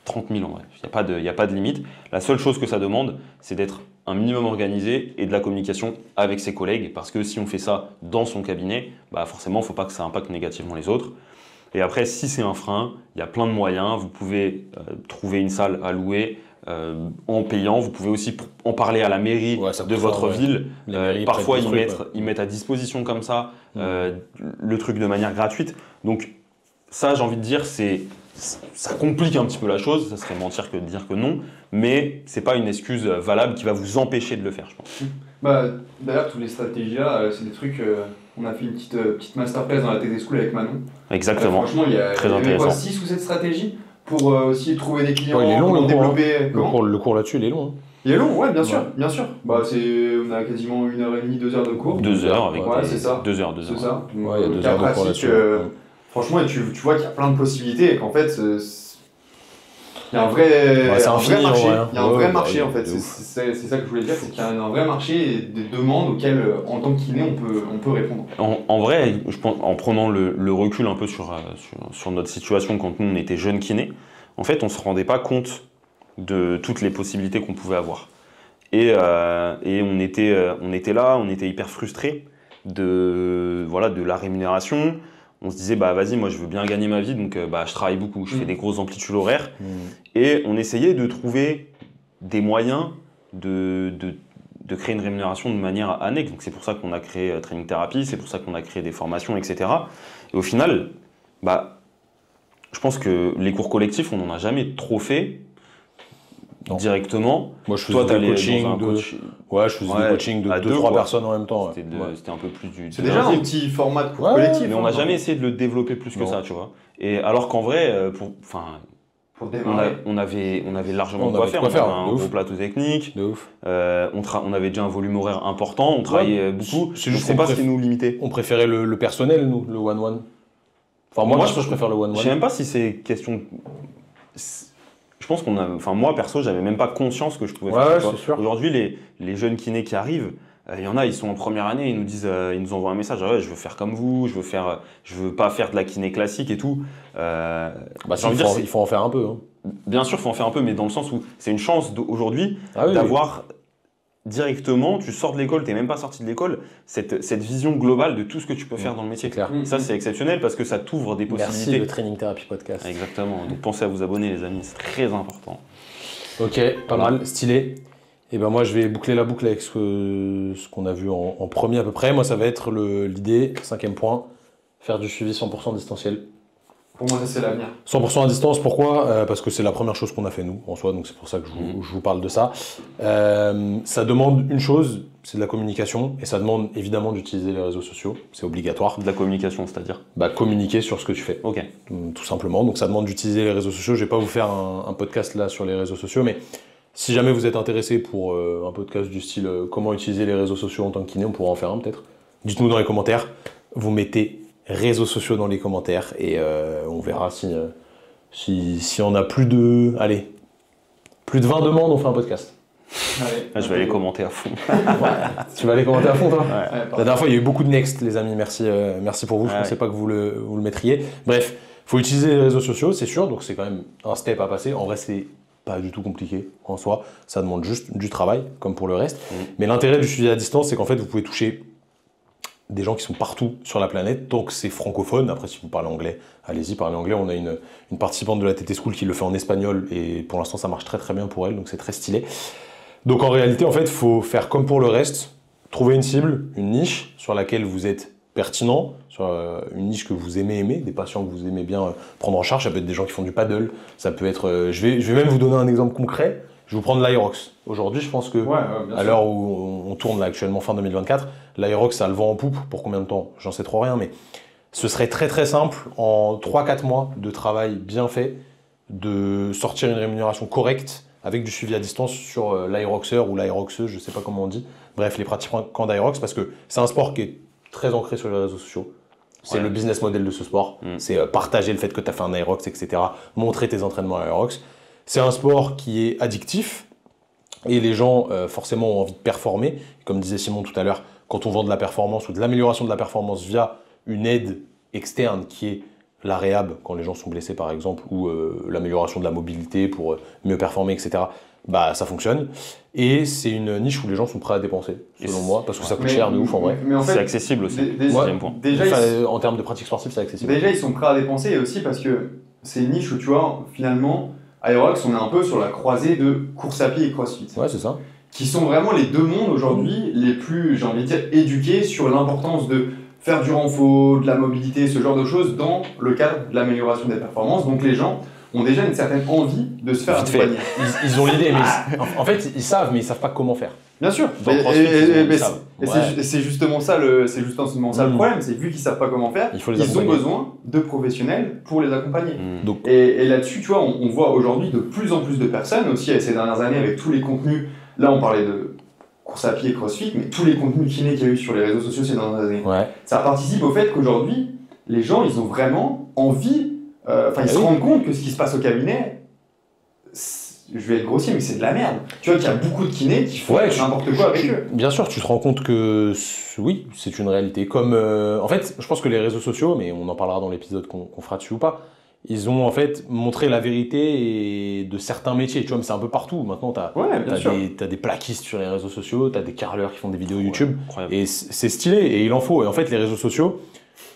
30 000 en vrai. Il n'y a pas de limite. La seule chose que ça demande, c'est d'être un minimum organisé et de la communication avec ses collègues. Parce que si on fait ça dans son cabinet, bah forcément, il ne faut pas que ça impacte négativement les autres. Et après, si c'est un frein, il y a plein de moyens. Vous pouvez trouver une salle à louer en payant. Vous pouvez aussi en parler à la mairie de votre ville. Parfois, ils mettent à disposition comme ça le truc de manière gratuite. Donc ça, j'ai envie de dire, ça complique un petit peu la chose. Ça serait mentir que de dire que non. Mais ce n'est pas une excuse valable qui va vous empêcher de le faire, je pense. D'ailleurs, toutes les stratégies là, c'est des trucs... on a fait une petite masterclass dans la TD School avec Manon. Exactement. Franchement, il y a très intéressant. 6 ou 7 stratégies pour aussi trouver des clients, il est long, développer... Le cours là-dessus, il est long. Il est long, ouais, bien sûr. Bah, on a quasiment 1h30, 2 heures de cours. 2 heures avec c'est ça. 2 heures. C'est ça. Il y a 2 heures de cours là-dessus. Franchement, et tu vois qu'il y a plein de possibilités et qu'en fait, il y a un vrai marché. Il y a un vrai marché en fait. C'est ça que je voulais dire, c'est qu'il y a un vrai marché et des demandes auxquelles, en tant que kiné, on peut répondre. En vrai, je pense, en prenant le recul un peu sur notre situation quand nous on était jeunes kinés, en fait, on se rendait pas compte de toutes les possibilités qu'on pouvait avoir. Et on était là, on était hyper frustrés de la rémunération. On se disait, bah vas-y, moi je veux bien gagner ma vie, donc je travaille beaucoup, je fais des grosses amplitudes horaires. Et on essayait de trouver des moyens de créer une rémunération de manière annexe. Donc c'est pour ça qu'on a créé Training Therapy, c'est pour ça qu'on a créé des formations, etc. Et au final, je pense que les cours collectifs, on n'en a jamais trop fait. Non. Directement. Moi, je faisais des coachings de coaching de 2-3 personnes en même temps. C'était un peu plus du... C'est déjà un petit format de cours collectif. Mais on n'a jamais essayé de le développer plus que ça, tu vois. Et alors qu'en vrai, on avait largement de quoi faire. On avait un gros plateau technique. On avait déjà un volume horaire important. On travaillait beaucoup. Je ne sais pas ce qui nous limitait. On préférait le personnel, nous, le one-one. Enfin, moi, je préfère le one-one. Je ne sais même pas si c'est question... Je pense moi perso, j'avais même pas conscience que je pouvais faire ça. Aujourd'hui, les jeunes kinés qui arrivent, il y en a, ils sont en première année, ils nous disent, ils nous envoient un message, je veux faire comme vous, je veux pas faire de la kiné classique et tout. Il faut en faire un peu. Hein. Bien sûr, il faut en faire un peu, mais dans le sens où c'est une chance aujourd'hui d'avoir directement, tu sors de l'école, tu n'es même pas sorti de l'école, cette vision globale de tout ce que tu peux faire dans le métier. Clair. Ça, c'est exceptionnel parce que ça t'ouvre des possibilités. Merci le Training Therapy Podcast. Exactement. Donc pensez à vous abonner, les amis, c'est très important. Ok, pas mal, stylé. Et ben moi, je vais boucler la boucle avec ce qu'on a vu en premier à peu près. Moi, ça va être l'idée, 5e point, faire du suivi 100% distanciel. Pour moi, ça c'est l'avenir. 100% à distance, pourquoi parce que c'est la première chose qu'on a fait nous, en soi, donc c'est pour ça que je vous parle de ça. Ça demande une chose, c'est de la communication, et ça demande évidemment d'utiliser les réseaux sociaux, c'est obligatoire. De la communication, c'est-à-dire communiquer sur ce que tu fais. Ok. Tout simplement, donc ça demande d'utiliser les réseaux sociaux. Je vais pas vous faire un podcast là sur les réseaux sociaux, mais si jamais vous êtes intéressé pour un podcast du style comment utiliser les réseaux sociaux en tant que kiné, on pourra en faire un peut-être. Dites-nous dans les commentaires, vous mettez réseaux sociaux dans les commentaires et on verra si on a plus de 20 demandes, on fait un podcast. Allez, je vais aller commenter à fond. Tu vas aller commenter à fond, toi? La dernière fois, il y a eu beaucoup de next, les amis. Merci pour vous. Je ne pensais pas que vous le mettriez. Bref, il faut utiliser les réseaux sociaux, c'est sûr. Donc, c'est quand même un step à passer. En vrai, c'est pas du tout compliqué en soi. Ça demande juste du travail, comme pour le reste. Mais l'intérêt du suivi à distance, c'est qu'en fait, vous pouvez toucher des gens qui sont partout sur la planète, donc c'est francophone. Après, si vous parlez anglais, allez-y, parlez anglais. On a une participante de la TT School qui le fait en espagnol, et pour l'instant, ça marche très très bien pour elle, donc c'est très stylé. Donc en réalité, en fait, il faut faire comme pour le reste, trouver une cible, une niche sur laquelle vous êtes pertinent, sur une niche que vous aimez, des patients que vous aimez bien prendre en charge. Ça peut être des gens qui font du paddle, ça peut être... je vais même vous donner un exemple concret. Je vais vous prendre l'Aerox. Aujourd'hui, je pense que, à l'heure où on tourne là, actuellement fin 2024, l'Aerox, ça a le vent en poupe. Pour combien de temps? J'en sais trop rien, mais ce serait très très simple, en 3-4 mois de travail bien fait, de sortir une rémunération correcte avec du suivi à distance sur l'Aeroxeur ou l'Aeroxeuse, je ne sais pas comment on dit. Bref, les pratiquants d'Aerox, parce que c'est un sport qui est très ancré sur les réseaux sociaux. C'est le business model de ce sport. C'est partager le fait que tu as fait un Aerox, etc. Montrer tes entraînements à Aerox. C'est un sport qui est addictif et les gens forcément ont envie de performer. Comme disait Simon tout à l'heure, quand on vend de la performance ou de l'amélioration de la performance via une aide externe qui est la réhab quand les gens sont blessés par exemple, ou l'amélioration de la mobilité pour mieux performer, etc. Bah ça fonctionne. Et c'est une niche où les gens sont prêts à dépenser, selon moi, parce que ça coûte cher de ouf en vrai. Mais en fait, c'est accessible aussi, deuxième point. Déjà, En termes de pratique sportive, c'est accessible. Déjà, ils sont prêts à dépenser, et aussi parce que c'est une niche où, tu vois, finalement, Aerox, on est un peu sur la croisée de course à pied et crossfit. Ouais, c'est ça. Qui sont vraiment les deux mondes aujourd'hui les plus, j'ai envie de dire, éduqués sur l'importance de faire du renfort, de la mobilité, ce genre de choses dans le cadre de l'amélioration des performances. Donc les gens ont déjà une certaine envie de se faire accompagner. Ils ont l'idée, mais en fait, ils savent, mais ils savent pas comment faire. Bien sûr. Et c'est justement ça le problème, c'est vu qu'ils savent pas comment faire, ils ont besoin de professionnels pour les accompagner. Donc, et là-dessus, tu vois, on voit aujourd'hui de plus en plus de personnes aussi ces dernières années avec tous les contenus. Là, on parlait de course à pied, crossfit, mais tous les contenus kinés qu'il y a eu sur les réseaux sociaux ces dernières années, ça participe au fait qu'aujourd'hui, les gens, ils ont vraiment envie, ils se rendent compte que ce qui se passe au cabinet, je vais être grossier, mais c'est de la merde. Tu vois qu'il y a beaucoup de kinés qui font n'importe quoi avec eux. Bien sûr, tu te rends compte que oui, c'est une réalité. Comme, en fait, je pense que les réseaux sociaux, mais on en parlera dans l'épisode qu'on fera dessus ou pas, ils ont en fait montré la vérité de certains métiers, tu vois, mais c'est un peu partout. Maintenant, t'as des plaquistes sur les réseaux sociaux, t'as des carleurs qui font des vidéos YouTube, et c'est stylé, et il en faut. Et en fait, les réseaux sociaux,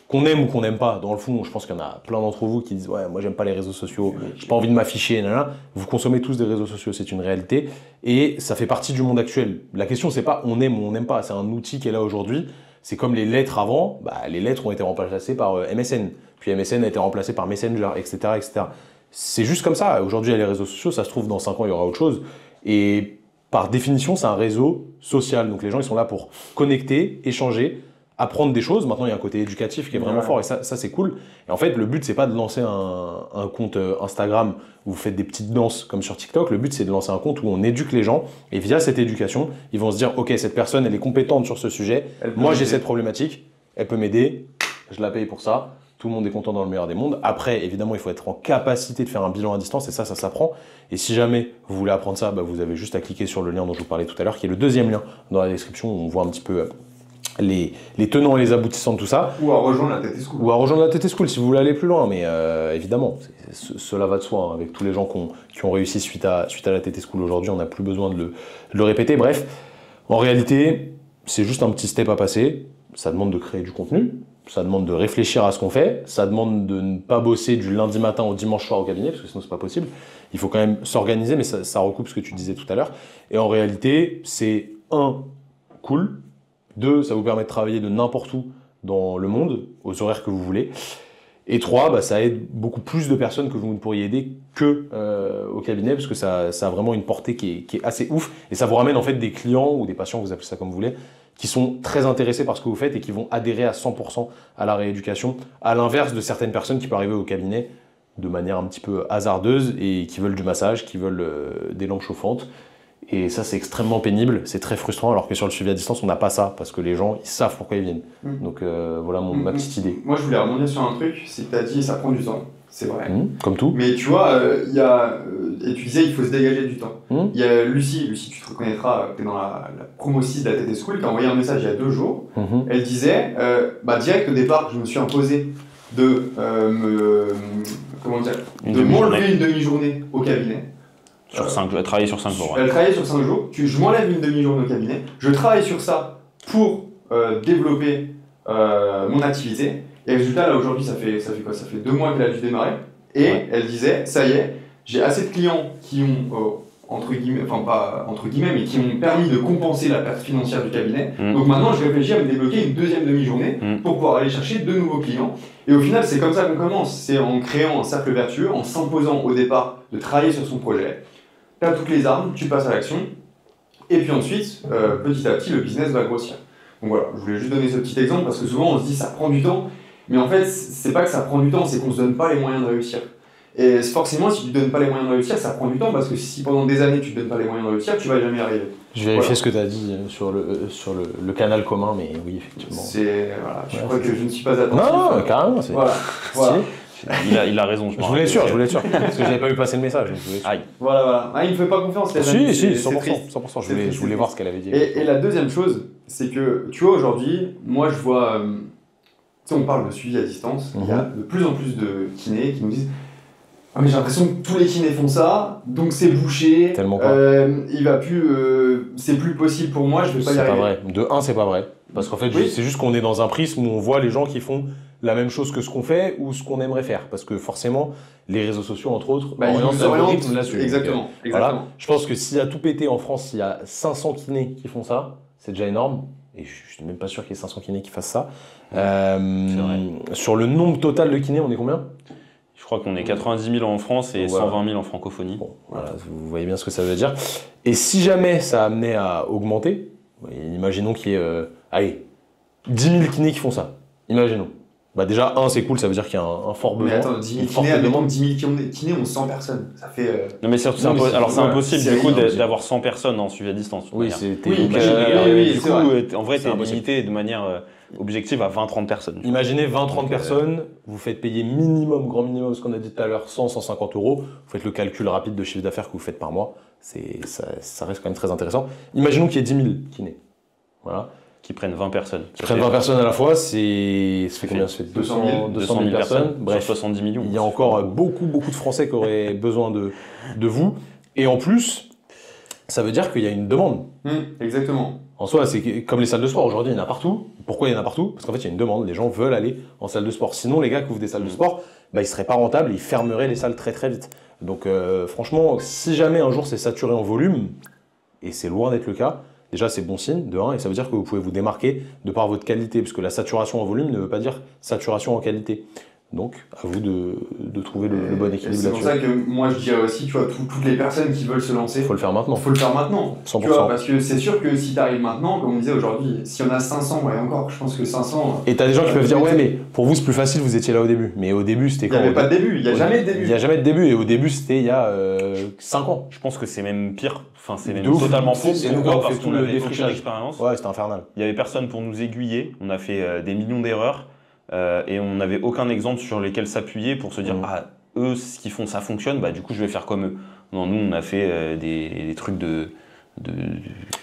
qu'on aime ou qu'on n'aime pas, dans le fond, je pense qu'il y en a plein d'entre vous qui disent « Ouais, moi j'aime pas les réseaux sociaux, j'ai pas envie de m'afficher, nanana ». Vous consommez tous des réseaux sociaux, c'est une réalité, et ça fait partie du monde actuel. La question, c'est pas on aime ou on n'aime pas, c'est un outil qui est là aujourd'hui. C'est comme les lettres avant, les lettres ont été remplacées par MSN. Puis MSN a été remplacé par Messenger, etc. etc. C'est juste comme ça. Aujourd'hui, il y a les réseaux sociaux, ça se trouve, dans 5 ans, il y aura autre chose. Et par définition, c'est un réseau social. Donc les gens, ils sont là pour connecter, échanger, apprendre des choses. Maintenant, il y a un côté éducatif qui est vraiment fort, et ça c'est cool. Et en fait, le but, c'est pas de lancer un compte Instagram où vous faites des petites danses comme sur TikTok. Le but, c'est de lancer un compte où on éduque les gens, et via cette éducation, ils vont se dire « Ok, cette personne, elle est compétente sur ce sujet. Moi, j'ai cette problématique. Elle peut m'aider. Je la paye pour ça. » Tout le monde est content dans le meilleur des mondes. Après, évidemment, il faut être en capacité de faire un bilan à distance, et ça s'apprend. Et si jamais vous voulez apprendre ça, vous avez juste à cliquer sur le lien dont je vous parlais tout à l'heure, qui est le deuxième lien dans la description, où on voit un petit peu les tenants et les aboutissants de tout ça. Ou à rejoindre la TT School. Ou à rejoindre la TT School si vous voulez aller plus loin. Mais évidemment, cela va de soi. Hein. Avec tous les gens qui ont réussi suite à la TT School aujourd'hui, on n'a plus besoin de le répéter. Bref, en réalité, c'est juste un petit step à passer. Ça demande de créer du contenu. Ça demande de réfléchir à ce qu'on fait, ça demande de ne pas bosser du lundi matin au dimanche soir au cabinet, parce que sinon c'est pas possible. Il faut quand même s'organiser, mais ça recoupe ce que tu disais tout à l'heure. Et en réalité, c'est 1, cool, 2, ça vous permet de travailler de n'importe où dans le monde, aux horaires que vous voulez. Et 3, ça aide beaucoup plus de personnes que vous ne pourriez aider que au cabinet, parce que ça a vraiment une portée qui est assez ouf. Et ça vous ramène en fait des clients ou des patients, vous appelez ça comme vous voulez, qui sont très intéressés par ce que vous faites et qui vont adhérer à 100% à la rééducation, à l'inverse de certaines personnes qui peuvent arriver au cabinet de manière un petit peu hasardeuse et qui veulent du massage, qui veulent des lampes chauffantes. Et ça, c'est extrêmement pénible, c'est très frustrant, alors que sur le suivi à distance, on n'a pas ça, parce que les gens, ils savent pourquoi ils viennent. Donc voilà ma petite idée. Moi, je voulais rebondir sur un truc, c'est que tu as dit ça prend du temps. C'est vrai. Comme tout. Mais tu vois, et tu disais il faut se dégager du temps. Il y a Lucie, tu te reconnaîtras, tu es dans la promo 6 de la TT School, qui a envoyé un message il y a 2 jours. Elle disait, direct au départ, je me suis imposé de m'enlever une demi-journée au cabinet. Elle travaillait sur 5 jours. Elle travaillait sur 5 jours. Je m'enlève une demi-journée au cabinet. Je travaille sur ça pour développer mon activité. Et résultat, là aujourd'hui, ça fait quoi? Ça fait 2 mois qu'elle a dû démarrer. Et elle disait, ça y est, j'ai assez de clients qui ont, entre guillemets, enfin pas entre guillemets, mais qui m'ont permis de compenser la perte financière du cabinet. Donc maintenant, je réfléchis à me débloquer une 2e demi-journée pour pouvoir aller chercher 2 nouveaux clients. Et au final, c'est comme ça qu'on commence. C'est en créant un cercle vertueux, en s'imposant au départ de travailler sur son projet. Tu as toutes les armes, tu passes à l'action. Et puis ensuite, petit à petit, le business va grossir. Donc voilà, je voulais juste donner ce petit exemple parce que souvent on se dit ça prend du temps. Mais en fait, c'est pas que ça prend du temps, c'est qu'on se donne pas les moyens de réussir. Et forcément, si tu te donnes pas les moyens de réussir, ça prend du temps parce que si pendant des années tu te donnes pas les moyens de réussir, tu vas jamais y arriver. Je vérifie ce que tu as dit sur le canal commun, mais oui, effectivement. Je crois que je ne suis pas attentif. Non, carrément. Voilà. Il a raison, je voulais être sûr, parce que j'avais pas vu passer le message. Voilà. Il me fait pas confiance, les amis. Si, 100%. Je voulais voir ce qu'elle avait dit. Et la deuxième chose, c'est que, tu vois, aujourd'hui, moi je vois... Si on parle de suivi à distance, il y a de plus en plus de kinés qui nous disent « Ah mais j'ai l'impression que tous les kinés font ça, donc c'est bouché, il va plus, c'est plus possible pour moi, je vais pas y arriver. » C'est pas vrai. De un, c'est pas vrai. Parce qu'en fait, c'est juste qu'on est dans un prisme où on voit les gens qui font la même chose que ce qu'on fait ou ce qu'on aimerait faire. Parce que forcément, les réseaux sociaux, entre autres, orientent l'algorithme là-dessus. Exactement. Voilà. Je pense que s'il y a tout pété en France, il y a 500 kinés qui font ça, c'est déjà énorme. Et je suis même pas sûr qu'il y ait 500 kinés qui fassent ça. Sur le nombre total de kinés, on est combien ? Je crois qu'on est 90 000 en France et 120 000 en francophonie. Bon, voilà, vous voyez bien ce que ça veut dire. Et si jamais ça amenait à augmenter, imaginons qu'il y ait 10 000 kinés qui font ça. Imaginons. Bah déjà, c'est cool, ça veut dire qu'il y a un fort besoin. Mais attends, 10 000 kinés, admettons 10 000 kinés ont 100 personnes. Ça fait... Non mais surtout, c'est impossible du coup d'avoir 100 personnes en suivi à distance. Oui, c'est du coup, en vrai, t'es limité de manière objective à 20-30 personnes. Imaginez 20-30 personnes, vous faites payer minimum, grand minimum, ce qu'on a dit tout à l'heure, 100-150 €. Vous faites le calcul rapide de chiffre d'affaires que vous faites par mois. Ça reste quand même très intéressant. Imaginons qu'il y ait 10 000 kinés. Voilà. Qui prennent 20 personnes. Qui prennent 20 personnes à la fois, ça fait combien ? Ça fait 200 000 personnes. Bref, 70 millions. Il y a encore beaucoup de Français qui auraient besoin de vous. Et en plus, ça veut dire qu'il y a une demande. Exactement. En soi, c'est comme les salles de sport. Aujourd'hui, il y en a partout. Pourquoi il y en a partout ? Parce qu'en fait, il y a une demande. Les gens veulent aller en salle de sport. Sinon, les gars qui ouvrent des salles de sport, ils ne seraient pas rentables. Ils fermeraient les salles très vite. Donc, franchement, si jamais un jour c'est saturé en volume, et c'est loin d'être le cas, déjà, c'est bon signe, de 1, et ça veut dire que vous pouvez vous démarquer de par votre qualité, parce que la saturation en volume ne veut pas dire saturation en qualité. Donc, à vous de trouver le bon équilibre là-dessus. C'est pour ça que moi, je dirais aussi, tu vois, toutes les personnes qui veulent se lancer... Il faut le faire maintenant. 100%. Tu vois, parce que c'est sûr que si tu arrives maintenant, comme on disait aujourd'hui, s'il y en a 500, et encore, je pense que 500... Et t'as des gens qui peuvent dire, ouais, mais pour vous, c'est plus facile, vous étiez là au début. Mais au début, c'était quand ? Il n'y avait pas de début, il n'y a jamais de début. Il n'y a jamais de début, et au début, c'était il y a 5 ans. Je pense que c'est même pire, enfin, c'est même totalement faux. Pourquoi ? Parce qu'on avait aucune expérience. Ouais, c'était infernal. Il n'y avait personne pour nous aiguiller, on a fait des millions d'erreurs. Et on n'avait aucun exemple sur lesquels s'appuyer pour se dire eux, ce qu'ils font, ça fonctionne, du coup, je vais faire comme eux. Non, nous, on a fait des trucs de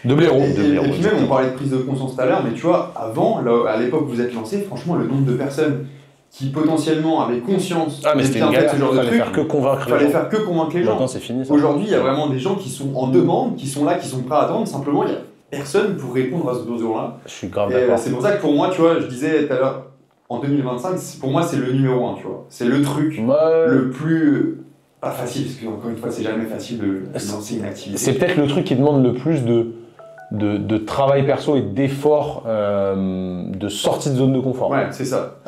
blaireau. Et puis même, on parlait de prise de conscience tout à l'heure, mais tu vois, avant, là, à l'époque où vous êtes lancé, franchement, le nombre de personnes qui potentiellement avaient conscience mais c'était une galère, ce genre de truc, faire que convaincre les gens. Fallait faire que convaincre les gens. Maintenant, c'est fini. Aujourd'hui, il y a vraiment des gens qui sont en demande, qui sont là, qui sont prêts à attendre. Simplement, il n'y a personne pour répondre à ce besoin-là. Je suis grave d'accord. C'est pour ça que pour moi, tu vois, je disais tout à l'heure, en 2025, pour moi, c'est le numéro 1, tu vois. C'est le truc le plus... Pas facile, parce qu'encore une fois, c'est jamais facile de lancer une activité. C'est peut-être le truc qui demande le plus de travail perso et d'effort, de sortie de zone de confort. Ouais, c'est ça.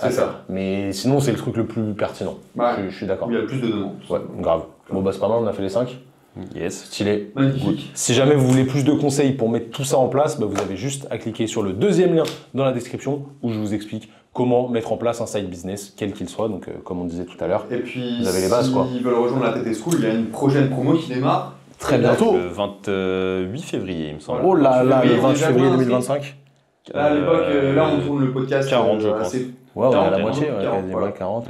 Mais sinon, c'est le truc le plus pertinent. Je suis d'accord. Il y a le plus de demandes. Ouais, grave. Bon, c'est pas mal, on a fait les 5. Yes. Stylé. Magnifique. Si jamais vous voulez plus de conseils pour mettre tout ça en place, vous avez juste à cliquer sur le deuxième lien dans la description où je vous explique comment mettre en place un side business, quel qu'il soit, donc comme on disait tout à l'heure. Et puis, vous avez les bases, quoi. S'ils veulent rejoindre la TT School, il y a une prochaine promo qui démarre. Très bientôt. Le 28 février, il me semble. Oh là là, le 28 février 2025. Là, à l'époque, là, on tourne le podcast. 40, je pense. Ouais, on est à la 40, moitié, 40.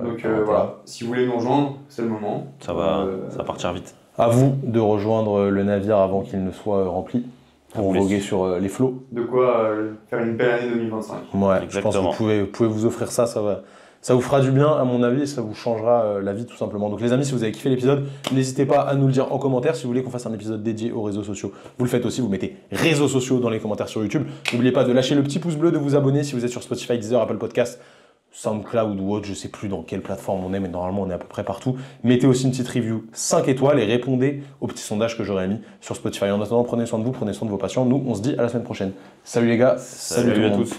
Donc 40, voilà, si vous voulez nous rejoindre, c'est le moment. Ça va partir vite. À vous de rejoindre le navire avant qu'il ne soit rempli pour voguer sur les flots. De quoi faire une belle année 2025. Ouais, exactement. Je pense que vous pouvez vous offrir ça, ça vous fera du bien à mon avis et ça vous changera la vie tout simplement. Donc les amis, si vous avez kiffé l'épisode, n'hésitez pas à nous le dire en commentaire. Si vous voulez qu'on fasse un épisode dédié aux réseaux sociaux, vous le faites aussi, vous mettez réseaux sociaux dans les commentaires sur YouTube. N'oubliez pas de lâcher le petit pouce bleu, de vous abonner si vous êtes sur Spotify, Deezer, Apple Podcast, SoundCloud ou autre, je sais plus dans quelle plateforme on est, mais normalement on est à peu près partout. Mettez aussi une petite review 5 étoiles et répondez au petit sondage que j'aurais mis sur Spotify. En attendant, prenez soin de vous, prenez soin de vos patients. Nous, on se dit à la semaine prochaine. Salut les gars, salut à tous.